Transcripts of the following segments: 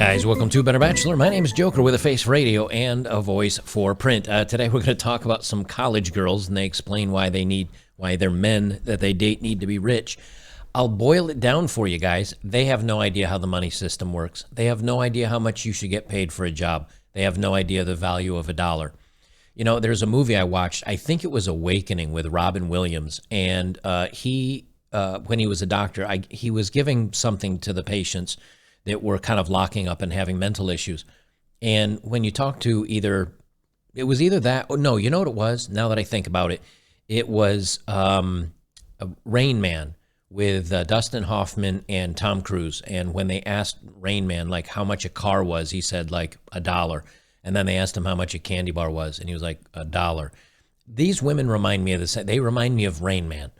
guys, welcome to Better Bachelor. My name is Joker with a face for radio and a voice for print. Today we're going to talk about some college girls, and they explain why their men that they date need to be rich. I'll boil it down for you guys. They have no idea how the money system works. They have no idea how much you should get paid for a job. They have no idea the value of a dollar. You know, there's a movie I watched, I think it was Awakening with Robin Williams, and when he was a doctor, he was giving something to the patients that were kind of locking up and having mental issues. And when you talk to it was either that, or no, you know what it was? Now that I think about it, it was Rain Man with Dustin Hoffman and Tom Cruise. And when they asked Rain Man, like, how much a car was, he said, like, $1. And then they asked him how much a candy bar was, and he was like, $1. These women remind me of this. They remind me of Rain Man.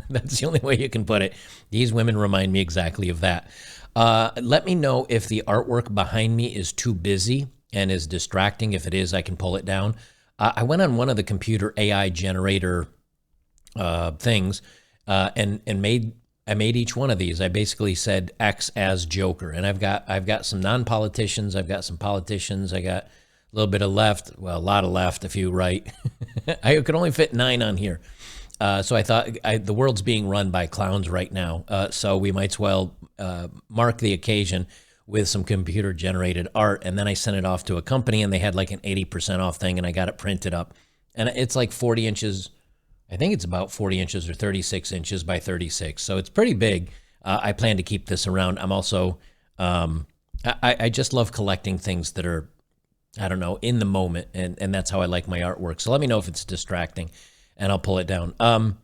That's the only way you can put it. These women remind me exactly of that. Let me know if the artwork behind me is too busy and is distracting. If it is, I can pull it down. I went on one of the computer AI generator things and I made each one of these. I basically said X as Joker, and I've got some non-politicians. I've got some politicians. I got a little bit of left. Well, a lot of left, a few right. I could only fit 9 on here. So I thought the world's being run by clowns right now. So we might as well mark the occasion with some computer-generated art. And then I sent it off to a company, and they had like an 80% off thing, and I got it printed up. And it's like 40 inches. I think it's about 40 inches or 36 inches by 36. So it's pretty big. I plan to keep this around. I'm also, I just love collecting things that are, I don't know, in the moment. And that's how I like my artwork. So let me know if it's distracting, and I'll pull it down.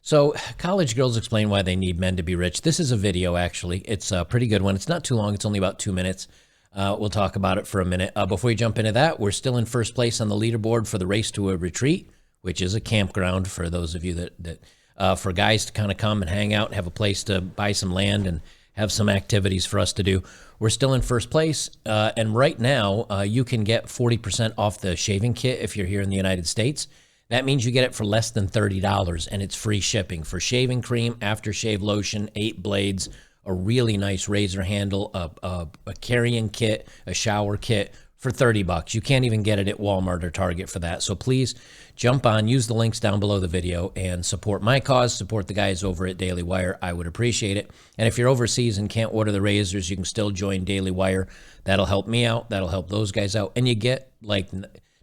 So college girls explain why they need men to be rich. This is a video, actually. It's a pretty good one. It's not too long. It's only about 2 minutes. We'll talk about it for a minute. Before we jump into that, we're still in first place on the leaderboard for the Race to a Retreat, which is a campground for those of you that for guys to kind of come and hang out and have a place to buy some land and have some activities for us to do. We're still in first place. And right now, you can get 40% off the shaving kit if you're here in the United States. That means you get it for less than $30, and it's free shipping for shaving cream, aftershave lotion, 8 blades, a really nice razor handle, a carrying kit, a shower kit for $30. You can't even get it at Walmart or Target for that. So please jump on, use the links down below the video, and support my cause, support the guys over at Daily Wire. I would appreciate it. And if you're overseas and can't order the razors, you can still join Daily Wire. That'll help me out. That'll help those guys out. And you get, like,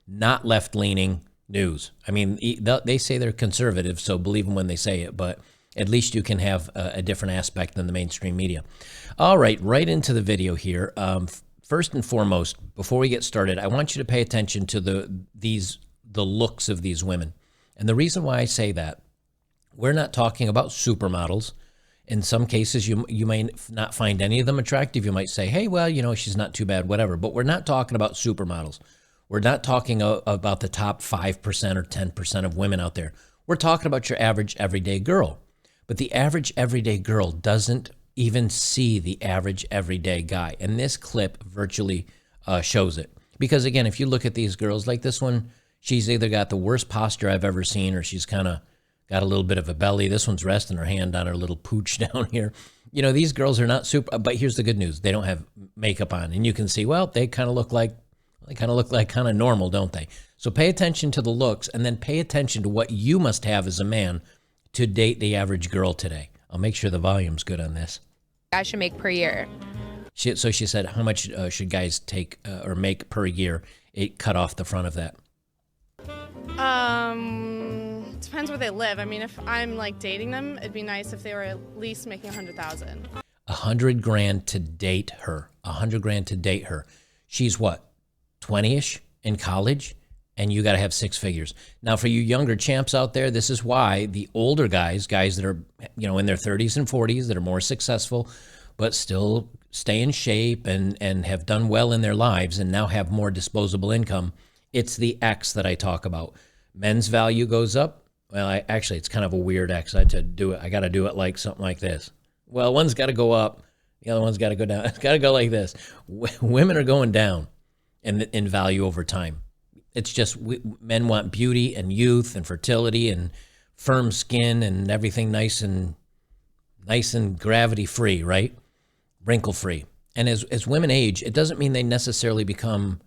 not left-leaning news. I mean, they say they're conservative, so believe them when they say it, but at least you can have a different aspect than the mainstream media. All right into the video here. First and foremost, before we get started, I want you to pay attention to the looks of these women. And the reason why I say that, we're not talking about supermodels. In some cases, you may not find any of them attractive. You might say, hey, well, you know, she's not too bad, whatever. But we're not talking about supermodels. We're not talking about the top 5% or 10% of women out there. We're talking about your average everyday girl. But the average everyday girl doesn't even see the average everyday guy. And this clip virtually shows it. Because again, if you look at these girls, like this one, she's either got the worst posture I've ever seen, or she's kind of got a little bit of a belly. This one's resting her hand on her little pooch down here. You know, these girls are not super, but here's the good news. They don't have makeup on. And you can see, well, they kind of look like normal, don't they? So pay attention to the looks, and then pay attention to what you must have as a man to date the average girl today. I'll make sure the volume's good on this. I should make per year. So she said, how much should guys take or make per year? It cut off the front of that. Depends where they live. I mean, if I'm like dating them, it'd be nice if they were at least making $100,000. $100,000 to date her. $100,000 to date her. She's what? 20-ish in college, and you got to have 6 figures. Now, for you younger champs out there, this is why the older guys that are, you know, in their 30s and 40s, that are more successful, but still stay in shape and have done well in their lives and now have more disposable income. It's the X that I talk about. Men's value goes up. Well, actually, it's kind of a weird X. I got to do it like something like this. Well, one's got to go up. The other one's got to go down. It's got to go like this. Women are going down in value over time. It's just men want beauty and youth and fertility and firm skin and everything nice and gravity free, right? Wrinkle free. And as women age, it doesn't mean they necessarily become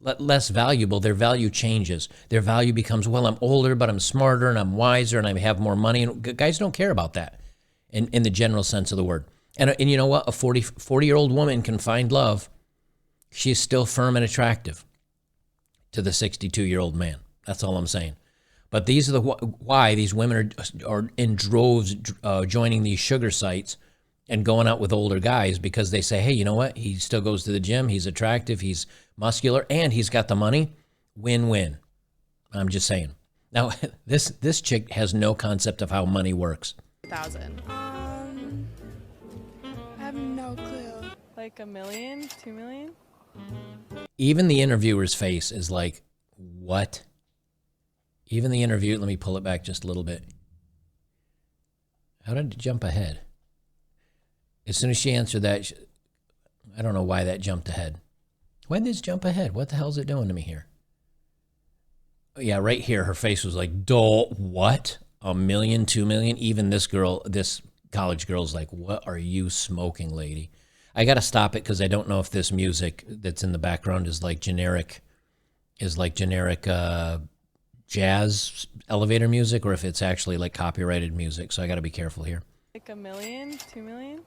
less valuable. Their value changes. Their value becomes, well, I'm older, but I'm smarter and I'm wiser and I have more money. And guys don't care about that in the general sense of the word. And you know what? A 40-year-old woman can find love. She's still firm and attractive to the 62-year-old man. That's all I'm saying. But these are why these women are in droves joining these sugar sites and going out with older guys, because they say, hey, you know what? He still goes to the gym. He's attractive. He's muscular, and he's got the money. Win-win. I'm just saying. Now, this chick has no concept of how money works. 1,000. I have no clue. Like $1 million, $2 million? Even the interviewer's face is like, what? Even the interview, let me pull it back just a little bit. How did it jump ahead? As soon as she answered that, I don't know why that jumped ahead. Why did this jump ahead? What the hell is it doing to me here? Oh, yeah, right here, her face was like, what? $1 million, $2 million? Even this girl, this college girl's like, what are you smoking, lady? I got to stop it because I don't know if this music that's in the background is like generic jazz elevator music, or if it's actually like copyrighted music. So I got to be careful here. Like $1 million, $2 million?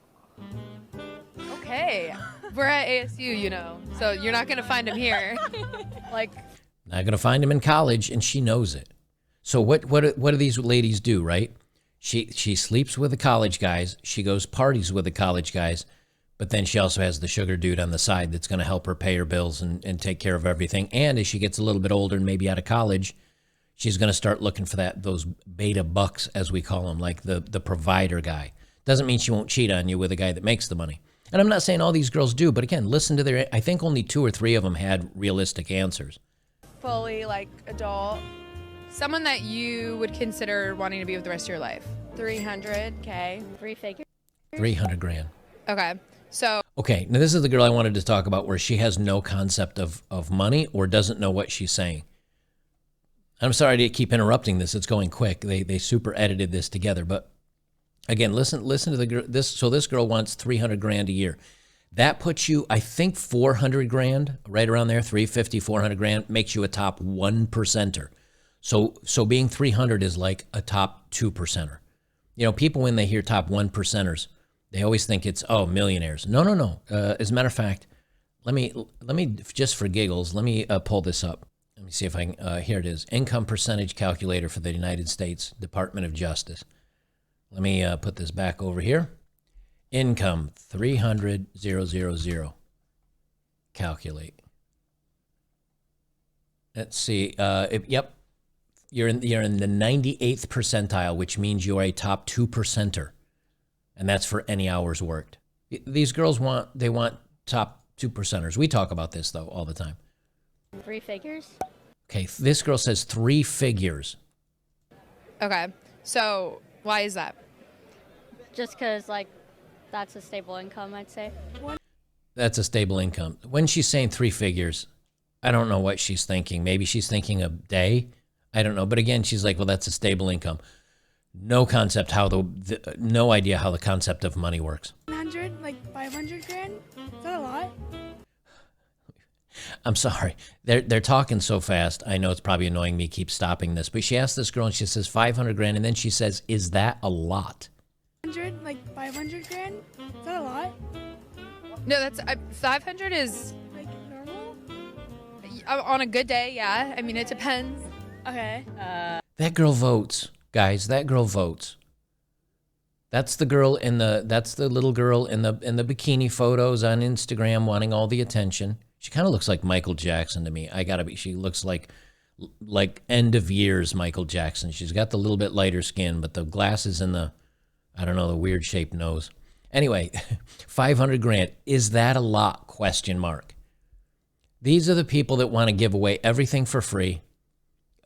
Okay, we're at ASU, you know, so you're not gonna find him here. Like, Not going to find him in college, and she knows it. So what do these ladies do, right? She sleeps with the college guys. She goes parties with the college guys. But then she also has the sugar dude on the side that's going to help her pay her bills and take care of everything. And as she gets a little bit older and maybe out of college, she's going to start looking for those beta bucks, as we call them, like the provider guy. Doesn't mean she won't cheat on you with a guy that makes the money. And I'm not saying all these girls do, but again, listen to their, I think only 2 or 3 of them had realistic answers. fully, like, adult. Someone that you would consider wanting to be with the rest of your life. 300K. 3 figures. 300 grand. Okay, so Okay, now this is the girl I wanted to talk about where she has no concept of money or doesn't know what she's saying. I'm sorry to keep interrupting this. It's going quick. They super edited this together. But again, listen to the girl. This girl wants 300 grand a year. That puts you, I think, 400 grand, right around there, 350, 400 grand, makes you a top 1%er. So being 300 is like a top 2%er. You know, people, when they hear top 1%ers, they always think it's, oh, millionaires. No. As a matter of fact, let me just for giggles, let me pull this up. Let me see if I can, here it is. Income percentage calculator for the United States Department of Justice. Let me put this back over here. Income, 300,000. Calculate. Let's see. Yep. You're in the 98th percentile, which means you are a top 2%er. And that's for any hours worked. These girls want top 2%ers. We talk about this, though, all the time. 3 figures. Okay, this girl says 3 figures. okay, so why is that? Just because, like, that's a stable income, I'd say. That's a stable income. When she's saying 3 figures, I don't know what she's thinking. Maybe she's thinking a day. I don't know. But again, she's like, well, that's a stable income. No concept no idea how the concept of money works. 100, like 500 grand? Is that a lot? I'm sorry. They're talking so fast. I know it's probably annoying me keep stopping this. But she asked this girl and she says 500 grand. And then she says, is that a lot? 100, like 500 grand? Is that a lot? No, that's 500 is Like normal? on a good day. Yeah, I mean it depends. Okay. That girl votes, guys. That girl votes. That's the little girl in the bikini photos on Instagram wanting all the attention. She kind of looks like Michael Jackson to me. She looks like end of years Michael Jackson. She's got the little bit lighter skin, but the glasses and the weird shaped nose. Anyway, 500 grand. Is that a lot? Question mark. These are the people that want to give away everything for free.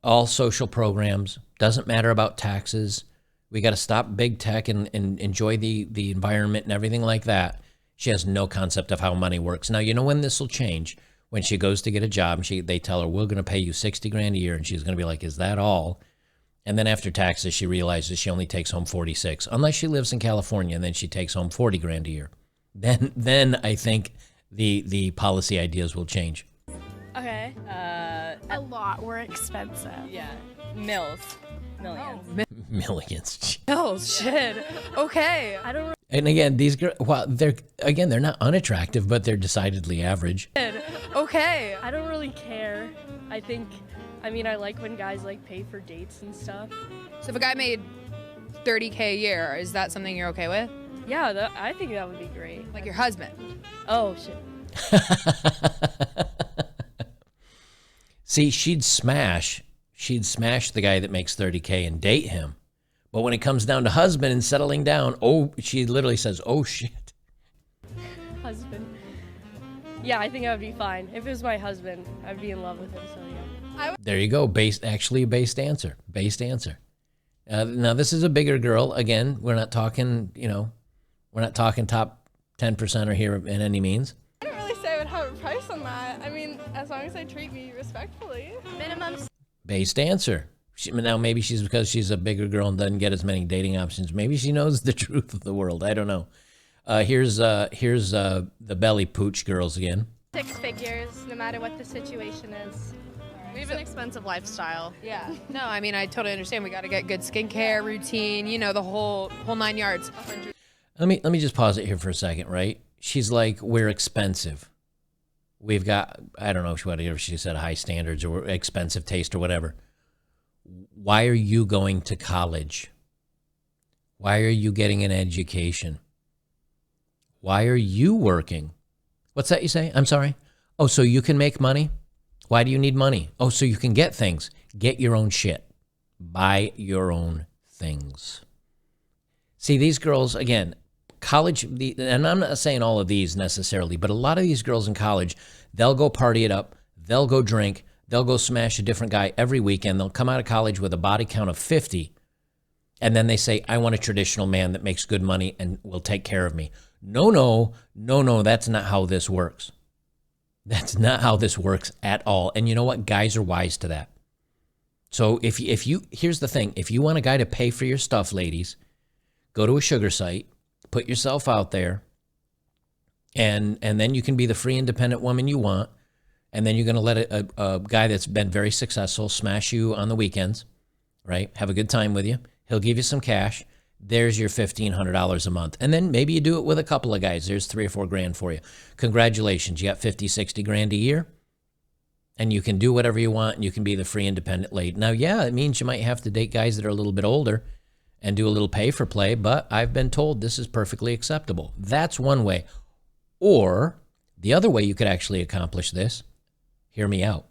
All social programs. Doesn't matter about taxes. We got to stop big tech and enjoy the environment and everything like that. She has no concept of how money works. Now, you know when this will change? When she goes to get a job, they tell her, we're going to pay you 60 grand a year. And she's going to be like, is that all? And then after taxes, she realizes she only takes home 46, unless she lives in California, and then she takes home 40 grand a year. Then I think the policy ideas will change. Okay. A lot. We're expensive. Yeah. Millions. Millions. Oh, shit. Okay. I don't. And again, these girls, well, they're not unattractive, but they're decidedly average. Okay. I don't really care. I mean, I like when guys like pay for dates and stuff. So if a guy made $30K a year, is that something you're okay with? Yeah, I think that would be great. Like your husband? Oh, shit. See, she'd smash the guy that makes 30K and date him. But when it comes down to husband and settling down, she literally says, oh shit. Husband. Yeah, I think I would be fine. If it was my husband, I'd be in love with him, so yeah. There you go. Based answer. Now this is a bigger girl. Again, we're not talking top 10%er here in any means. I don't really say I would have a price on that. I mean, as long as they treat me respectfully. Minimum. Based answer. Now maybe because she's a bigger girl and doesn't get as many dating options. Maybe she knows the truth of the world. I don't know. Here's the belly pooch girls again. 6 figures, no matter what the situation is. We have an expensive lifestyle. Yeah. No, I mean, I totally understand. We got to get good skincare routine, the whole 9 yards. Let me just pause it here for a second, right? She's like, we're expensive. We've got, I don't know whatever she said, high standards or expensive taste or whatever. Why are you going to college? Why are you getting an education? Why are you working? What's that you say? I'm sorry. Oh, so you can make money? Why do you need money? Oh, so you can get things. Get your own shit. Buy your own things. See, these girls, again, college, and I'm not saying all of these necessarily, but a lot of these girls in college, they'll go party it up. They'll go drink. They'll go smash a different guy every weekend. They'll come out of college with a body count of 50. And then they say, I want a traditional man that makes good money and will take care of me. No, that's not how this works. That's not how this works at all. And you know what? Guys are wise to that. So if you, here's the thing. If you want a guy to pay for your stuff, ladies, go to a sugar site, put yourself out there, and then you can be the free, independent woman you want. And then you're going to let a guy that's been very successful smash you on the weekends, right? Have a good time with you. He'll give you some cash. There's your $1,500 a month. And then maybe you do it with a couple of guys. There's $3 or $4 grand for you. Congratulations. You got 50, 60 grand a year. And you can do whatever you want. And you can be the free, independent lady. Now, yeah, it means you might have to date guys that are a little bit older and do a little pay for play. But I've been told this is perfectly acceptable. That's one way. Or the other way you could actually accomplish this. Hear me out.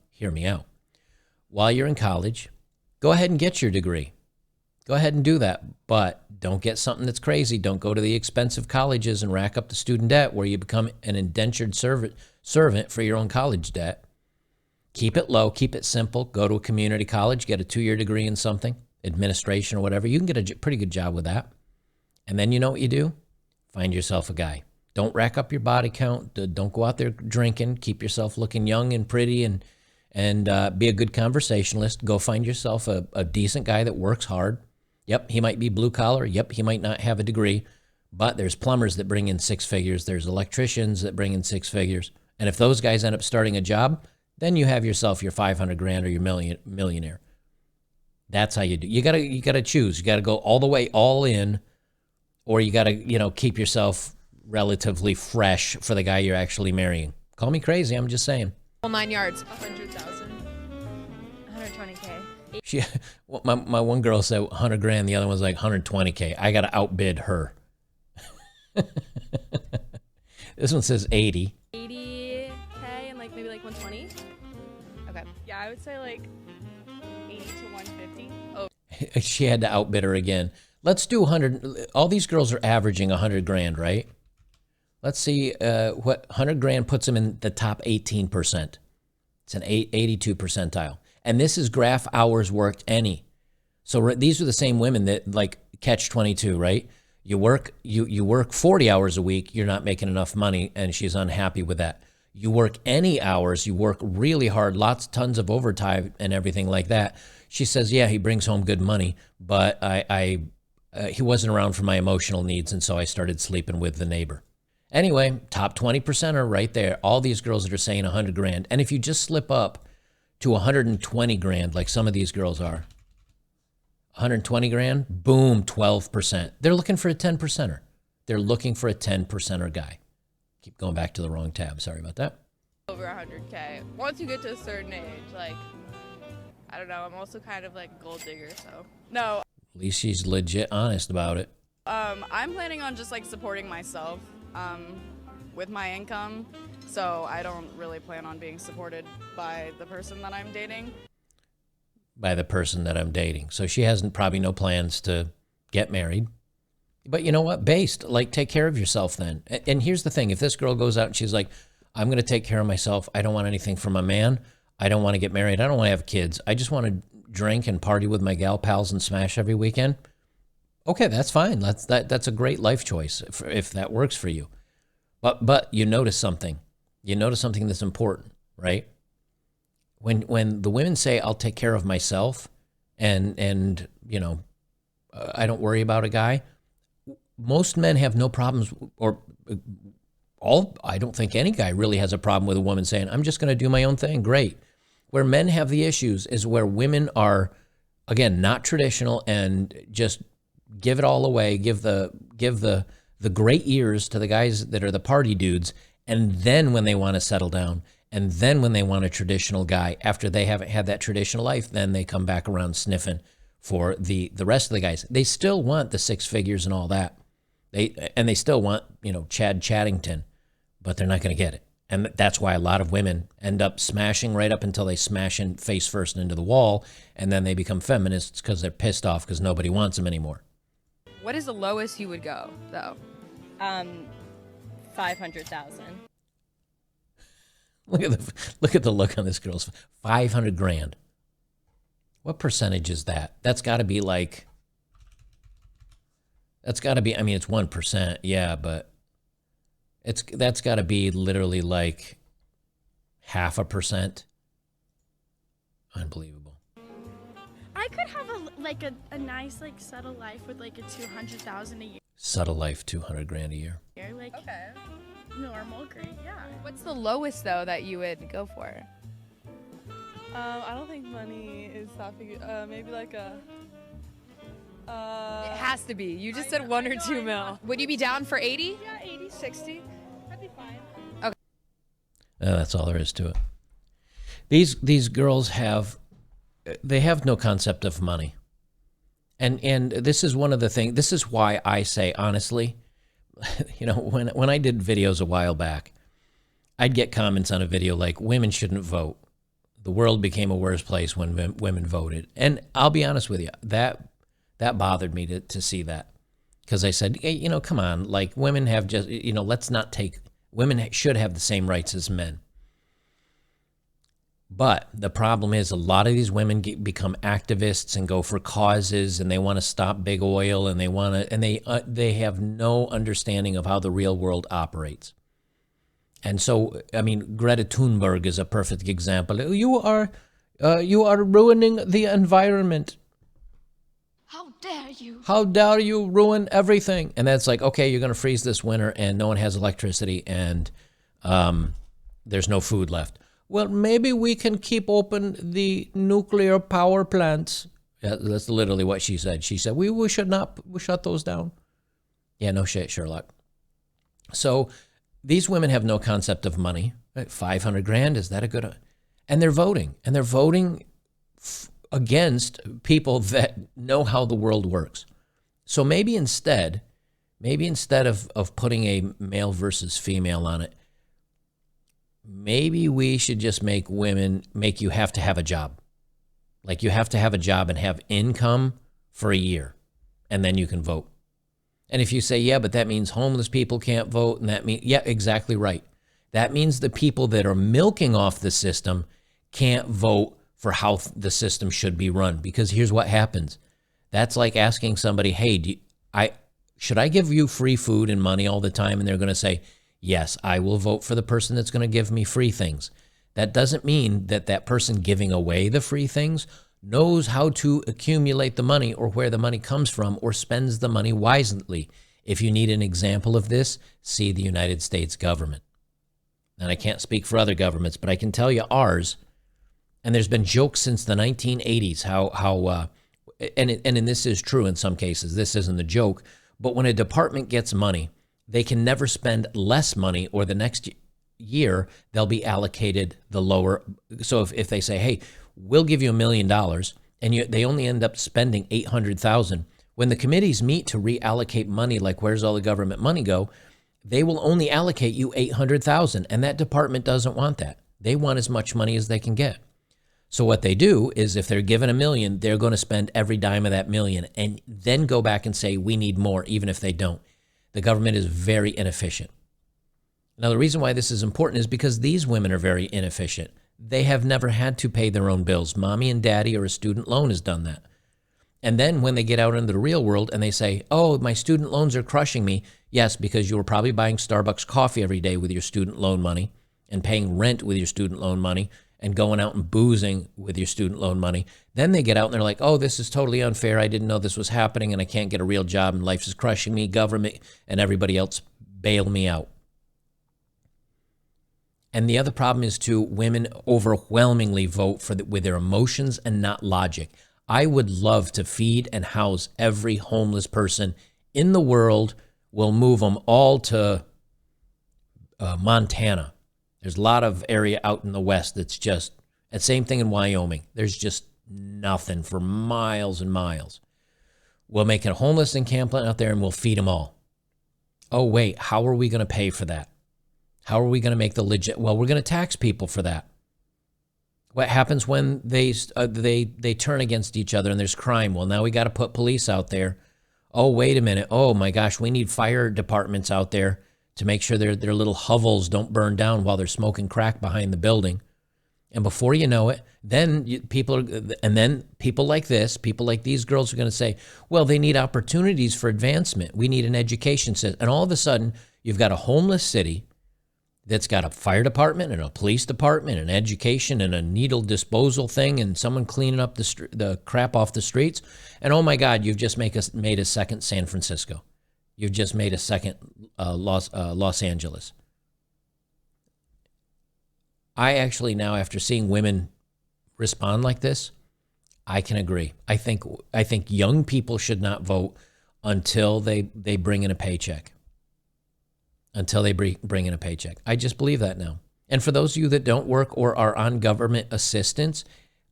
While you're in college, go ahead and get your degree. Go ahead and do that. But don't get something that's crazy. Don't go to the expensive colleges and rack up the student debt where you become an indentured servant for your own college debt. Keep it low. Keep it simple. Go to a community college. Get a 2-year degree in something, administration or whatever. You can get a pretty good job with that. And then you know what you do? Find yourself a guy. Don't rack up your body count. Don't go out there drinking. Keep yourself looking young and pretty and be a good conversationalist. Go find yourself a decent guy that works hard. Yep, he might be blue collar. Yep, he might not have a degree. But there's plumbers that bring in 6 figures. There's electricians that bring in 6 figures. And if those guys end up starting a job, then you have yourself your 500 grand or your millionaire. That's how you do. You gotta choose. You gotta go all the way all in, or you gotta keep yourself relatively fresh for the guy you're actually marrying. Call me crazy. I'm just saying. 9 yards. 100,000. 120K. My one girl said 100 grand. The other one's like 120K. I got to outbid her. This one says 80. 80K and maybe 120. Okay. Yeah, I would say 80 to 150. Oh. She had to outbid her again. Let's do 100. All these girls are averaging 100 grand, right? Let's see what 100 grand puts them in the top 18%. It's an 82 percentile. And this is graph hours worked any. So these are the same women that catch 22, right? You work 40 hours a week, you're not making enough money, and she's unhappy with that. You work any hours, you work really hard, tons of overtime and everything like that. She says, yeah, he brings home good money, but he wasn't around for my emotional needs, and so I started sleeping with the neighbor. Anyway, top 20% are right there. All these girls that are saying 100 grand. And if you just slip up to 120 grand, like some of these girls are, 120 grand, boom, 12%. They're looking for a 10%er. They're looking for a 10%er guy. Keep going back to the wrong tab. Sorry about that. Over 100K. Once you get to a certain age, like, I don't know, I'm also kind of like a gold digger, so. No, At least she's legit honest about it. I'm planning on just like supporting myself with my income, so I don't really plan on being supported by the person that I'm dating. By the person that I'm dating. So she hasn't probably no plans to get married. But you know what? Based, like, take care of yourself then. And here's the thing. If this girl goes out and she's like, I'm going to take care of myself. I don't want anything from a man. I don't want to get married. I don't want to have kids. I just want to drink and party with my gal pals and smash every weekend. Okay, that's fine. That's a great life choice if that works for you. But you notice something. You notice something that's important, right? When the women say, I'll take care of myself and you know, I don't worry about a guy, most men have no problems, or I don't think any guy really has a problem with a woman saying, I'm just going to do my own thing. Great. Where men have the issues is where women are, again, not traditional and just give it all away, give the great ears to the guys that are the party dudes, and then when they want to settle down, and then when they want a traditional guy, after they haven't had that traditional life, then they come back around sniffing for the rest of the guys. They still want the six figures and all that. They still want, you know, Chad Chattington, but they're not going to get it. And that's why a lot of women end up smashing right up until they smash in face first into the wall, and then they become feminists because they're pissed off because nobody wants them anymore. What is the lowest you would go, though? 500,000. Look at the look on this girl's 500 grand. What percentage is that? That's got to be like. That's got to be. I mean, it's 1%, yeah, but that's got to be literally like 0.5%. Unbelievable. I could have a nice like settled life with like a 200,000 a year. Subtle life, 200 grand a year. Like okay. normal, great, yeah. What's the lowest, though, that you would go for? I don't think money is that big. Maybe like a. It has to be. You just said 1 or 2 mil. Would you be down for 80? Yeah, 80, 60. That'd be fine. That's all there is to it. These girls have no concept of money. And this is one of the things, this is why I say, honestly, you know, when I did videos a while back, I'd get comments on a video like, women shouldn't vote. The world became a worse place when women voted. And I'll be honest with you, that bothered me to see that. Because I said, hey, you know, come on, like, women have just, you know, women should have the same rights as men. But the problem is a lot of these women become activists and go for causes, and they want to stop big oil, and they have no understanding of how the real world operates. And so, I mean, Greta Thunberg is a perfect example. You are ruining the environment. How dare you? How dare you ruin everything? And that's like, okay, you're going to freeze this winter, and no one has electricity, and there's no food left. Well, maybe we can keep open the nuclear power plants. Yeah, that's literally what she said. She said, we should shut those down. Yeah, no shit, Sherlock. So these women have no concept of money. 500 grand, is that a good? And they're voting. And they're voting against people that know how the world works. So maybe instead of putting a male versus female on it, maybe we should just make you have to have a job. Like, you have to have a job and have income for a year, and then you can vote. And if you say, yeah, but that means homeless people can't vote, and that means, yeah, exactly right. That means the people that are milking off the system can't vote for how the system should be run. Because here's what happens. That's like asking somebody, hey, should I give you free food and money all the time? And they're going to say, yes, I will vote for the person that's going to give me free things. That doesn't mean that person giving away the free things knows how to accumulate the money or where the money comes from or spends the money wisely. If you need an example of this, see the United States government. And I can't speak for other governments, but I can tell you ours, and there's been jokes since the 1980s and this is true in some cases, this isn't a joke, but when a department gets money, they can never spend less money, or the next year they'll be allocated the lower. So if they say, hey, we'll give you $1 million, and they only end up spending $800,000, when the committees meet to reallocate money, like where's all the government money go, they will only allocate you $800,000, and that department doesn't want that. They want as much money as they can get. So what they do is, if they're given $1 million, they're going to spend every dime of that $1 million and then go back and say, we need more, even if they don't. The government is very inefficient. Now, the reason why this is important is because these women are very inefficient. They have never had to pay their own bills. Mommy and daddy or a student loan has done that. And then when they get out into the real world and they say, oh, my student loans are crushing me. Yes, because you were probably buying Starbucks coffee every day with your student loan money and paying rent with your student loan money and going out and boozing with your student loan money. Then they get out and they're like, oh, this is totally unfair. I didn't know this was happening and I can't get a real job and life is crushing me. Government and everybody else bail me out. And the other problem is, too, women overwhelmingly vote with their emotions and not logic. I would love to feed and house every homeless person in the world. We'll move them all to Montana. There's a lot of area out in the West that's just, and same thing in Wyoming. There's just nothing for miles and miles. We'll make a homeless encampment out there and we'll feed them all. Oh, wait, how are we going to pay for that? How are we going to make the legit? Well, we're going to tax people for that. What happens when they turn against each other and there's crime? Well, now we got to put police out there. Oh, wait a minute. Oh, my gosh, we need fire departments out there to make sure their little hovels don't burn down while they're smoking crack behind the building. And before you know it, then people like this, people like these girls are going to say, well, they need opportunities for advancement. We need an education system. And all of a sudden, you've got a homeless city that's got a fire department and a police department and education and a needle disposal thing and someone cleaning up the crap off the streets. And oh my God, you've just made a second San Francisco. You've just made a second Los Angeles. I actually now, after seeing women respond like this, I can agree. I think young people should not vote until they bring in a paycheck. Until they bring in a paycheck. I just believe that now. And for those of you that don't work or are on government assistance,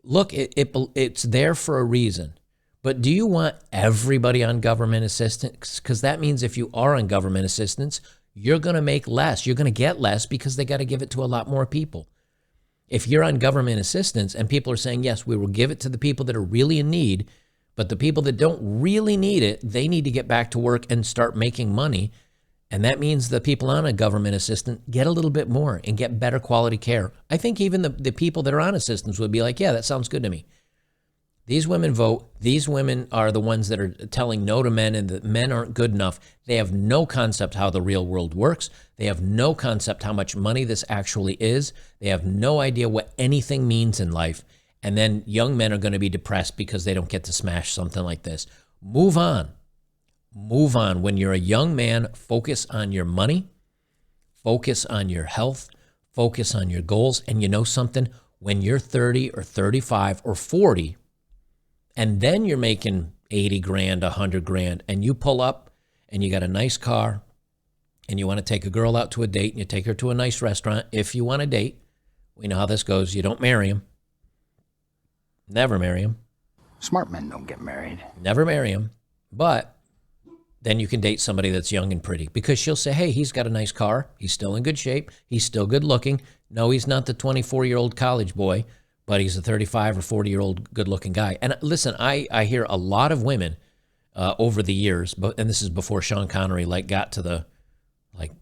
look, it's there for a reason. But do you want everybody on government assistance? Because that means if you are on government assistance, you're going to make less. You're going to get less because they got to give it to a lot more people. If you're on government assistance and people are saying, yes, we will give it to the people that are really in need, but the people that don't really need it, they need to get back to work and start making money. And that means the people on a government assistance get a little bit more and get better quality care. I think even the people that are on assistance would be like, yeah, that sounds good to me. These women vote. These women are the ones that are telling no to men and that men aren't good enough. They have no concept how the real world works. They have no concept how much money this actually is. They have no idea what anything means in life. And then young men are going to be depressed because they don't get to smash something like this. Move on. Move on. When you're a young man, focus on your money, focus on your health, focus on your goals. And you know something? When you're 30 or 35 or 40, and then you're making 80 grand, 100 grand, and you pull up and you got a nice car and you want to take a girl out to a date and you take her to a nice restaurant. If you want a date, we know how this goes. You don't marry him. Never marry him. Smart men don't get married. Never marry him. But then you can date somebody that's young and pretty because she'll say, hey, he's got a nice car. He's still in good shape. He's still good looking. No, he's not the 24-year-old college boy, but he's a 35 or 40-year-old good-looking guy. And listen, I hear a lot of women over the years, and this is before Sean Connery got to the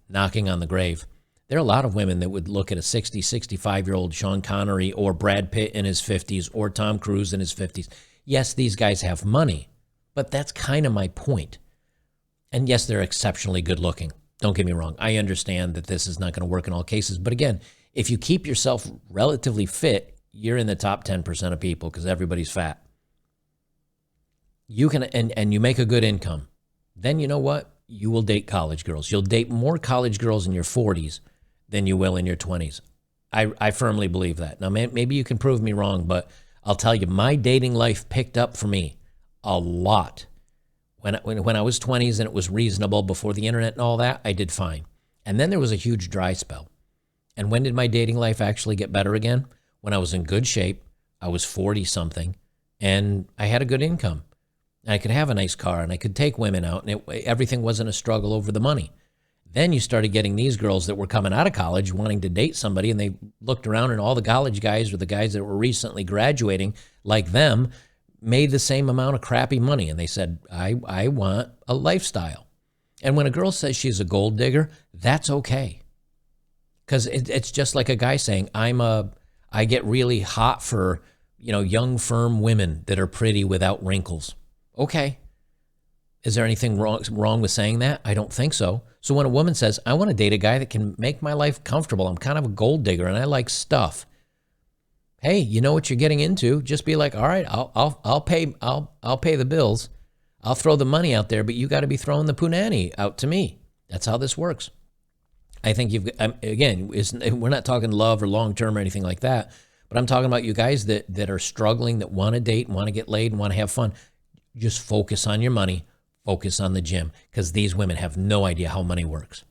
knocking on the grave. There are a lot of women that would look at a 60, 65-year-old Sean Connery or Brad Pitt in his 50s or Tom Cruise in his 50s. Yes, these guys have money, but that's kind of my point. And yes, they're exceptionally good-looking. Don't get me wrong. I understand that this is not going to work in all cases. But again, if you keep yourself relatively fit, you're in the top 10% of people because everybody's fat. You can, and you make a good income. Then you know what? you will date college girls. You'll date more college girls in your 40s than you will in your 20s. I firmly believe that. Now, maybe you can prove me wrong, but I'll tell you, my dating life picked up for me a lot. When I was 20s and it was reasonable before the internet and all that, I did fine. And then there was a huge dry spell. And when did my dating life actually get better again? When I was in good shape, I was 40-something, and I had a good income. And I could have a nice car, and I could take women out, and everything wasn't a struggle over the money. Then you started getting these girls that were coming out of college wanting to date somebody, and they looked around, and all the college guys or the guys that were recently graduating like them made the same amount of crappy money. And they said, I want a lifestyle. And when a girl says she's a gold digger, that's okay. Because it's just like a guy saying, I get really hot for, young, firm women that are pretty without wrinkles. Okay. Is there anything wrong with saying that? I don't think so. So when a woman says, I want to date a guy that can make my life comfortable, I'm kind of a gold digger and I like stuff. Hey, you know what you're getting into. Just be like, all right, I'll pay the bills. I'll throw the money out there, but you got to be throwing the punani out to me. That's how this works. I think we're not talking love or long-term or anything like that, but I'm talking about you guys that are struggling, that want to date, want to get laid, and want to have fun. Just focus on your money, focus on the gym, because these women have no idea how money works.